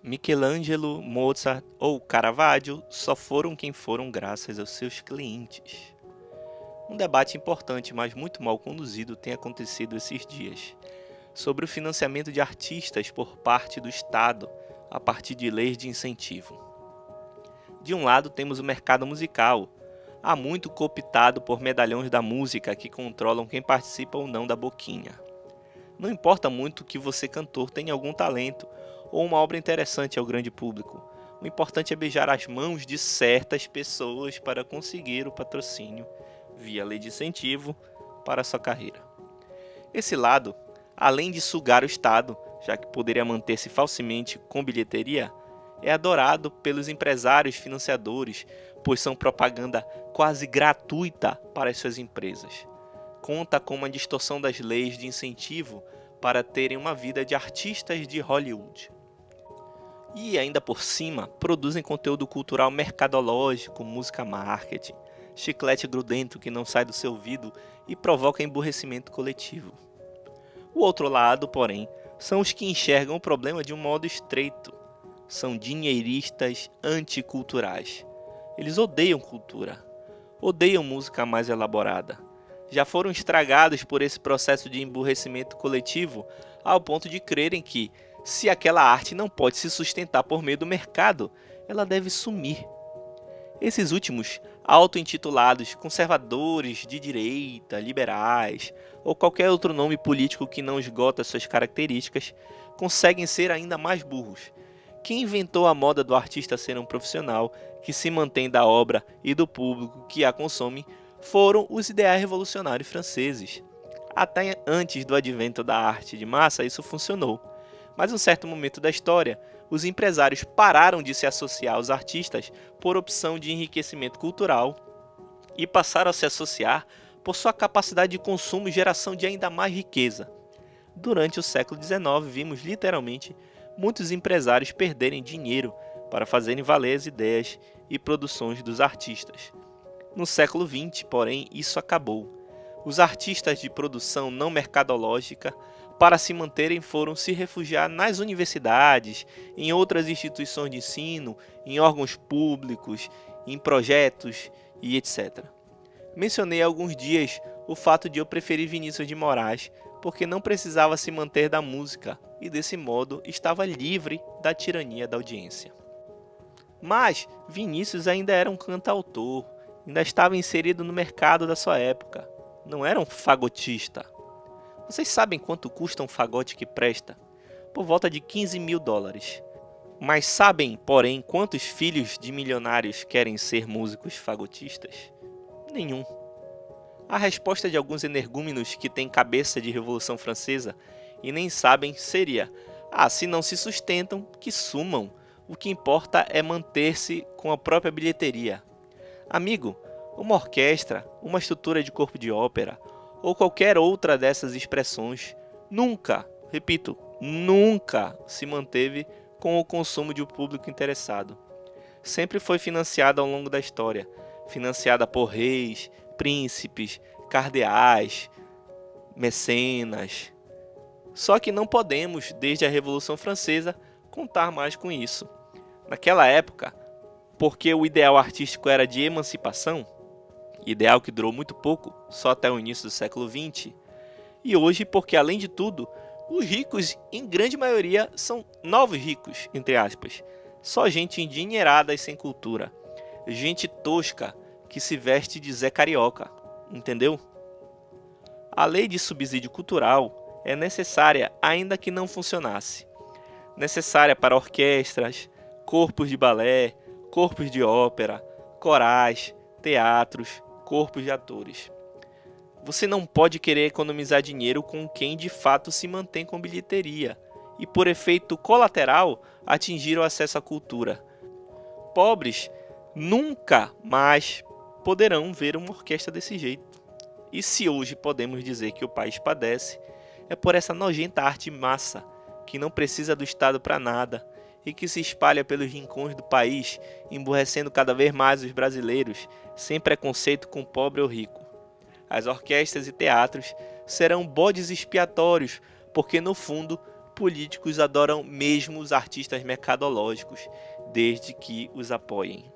Michelangelo, Mozart ou Caravaggio só foram quem foram graças aos seus clientes. Um debate importante, mas muito mal conduzido, tem acontecido esses dias, sobre o financiamento de artistas por parte do Estado, a partir de leis de incentivo. De um lado temos o mercado musical, há muito cooptado por medalhões da música que controlam quem participa ou não da boquinha. Não importa muito que você, cantor, tenha algum talento ou uma obra interessante ao grande público. O importante é beijar as mãos de certas pessoas para conseguir o patrocínio, via lei de incentivo, para a sua carreira. Esse lado, além de sugar o Estado, já que poderia manter-se falsamente com bilheteria, é adorado pelos empresários financiadores, pois são propaganda quase gratuita para as suas empresas. Conta com uma distorção das leis de incentivo para terem uma vida de artistas de Hollywood. E ainda por cima, produzem conteúdo cultural mercadológico, música marketing, chiclete grudento que não sai do seu ouvido e provoca emburrecimento coletivo. O outro lado, porém, são os que enxergam o problema de um modo estreito. São dinheiristas anticulturais. Eles odeiam cultura, odeiam música mais elaborada. Já foram estragados por esse processo de emburrecimento coletivo ao ponto de crerem que, se aquela arte não pode se sustentar por meio do mercado, ela deve sumir. Esses últimos, auto-intitulados conservadores de direita, liberais ou qualquer outro nome político que não esgota suas características, conseguem ser ainda mais burros. Quem inventou a moda do artista ser um profissional que se mantém da obra e do público que a consome foram os ideais revolucionários franceses. Até antes do advento da arte de massa isso funcionou, mas em um certo momento da história, os empresários pararam de se associar aos artistas por opção de enriquecimento cultural e passaram a se associar por sua capacidade de consumo e geração de ainda mais riqueza. Durante o século XIX, vimos literalmente muitos empresários perderem dinheiro para fazerem valer as ideias e produções dos artistas. No século XX, porém, isso acabou. Os artistas de produção não mercadológica, para se manterem, foram se refugiar nas universidades, em outras instituições de ensino, em órgãos públicos, em projetos e etc. Mencionei há alguns dias o fato de eu preferir Vinícius de Moraes, porque não precisava se manter da música e desse modo estava livre da tirania da audiência. Mas Vinícius ainda era um cantautor, ainda estava inserido no mercado da sua época, não era um fagotista. Vocês sabem quanto custa um fagote que presta? Por volta de $15.000. Mas sabem, porém, quantos filhos de milionários querem ser músicos fagotistas? Nenhum. A resposta de alguns energúmenos que têm cabeça de Revolução Francesa e nem sabem seria: se não se sustentam, que sumam. O que importa é manter-se com a própria bilheteria. Amigo, uma orquestra, uma estrutura de corpo de ópera ou qualquer outra dessas expressões nunca, repito, nunca se manteve com o consumo de um público interessado. Sempre foi financiada ao longo da história, financiada por reis, príncipes, cardeais, mecenas. Só que não podemos, desde a Revolução Francesa, contar mais com isso. Naquela época, porque o ideal artístico era de emancipação, ideal que durou muito pouco, só até o início do século XX, e hoje porque, além de tudo, os ricos, em grande maioria, são novos ricos, entre aspas, só gente endinheirada e sem cultura, gente tosca que se veste de Zé Carioca, entendeu? A lei de subsídio cultural é necessária, ainda que não funcionasse. Necessária para orquestras, corpos de balé, corpos de ópera, corais, teatros, corpos de atores. Você não pode querer economizar dinheiro com quem de fato se mantém com bilheteria e, por efeito colateral, atingir o acesso à cultura. Pobres nunca mais poderão ver uma orquestra desse jeito. E se hoje podemos dizer que o país padece, é por essa nojenta arte massa, que não precisa do Estado para nada e que se espalha pelos rincões do país, emburrecendo cada vez mais os brasileiros, sem preconceito com pobre ou rico. As orquestras e teatros serão bodes expiatórios, porque no fundo, políticos adoram mesmo os artistas mercadológicos, desde que os apoiem.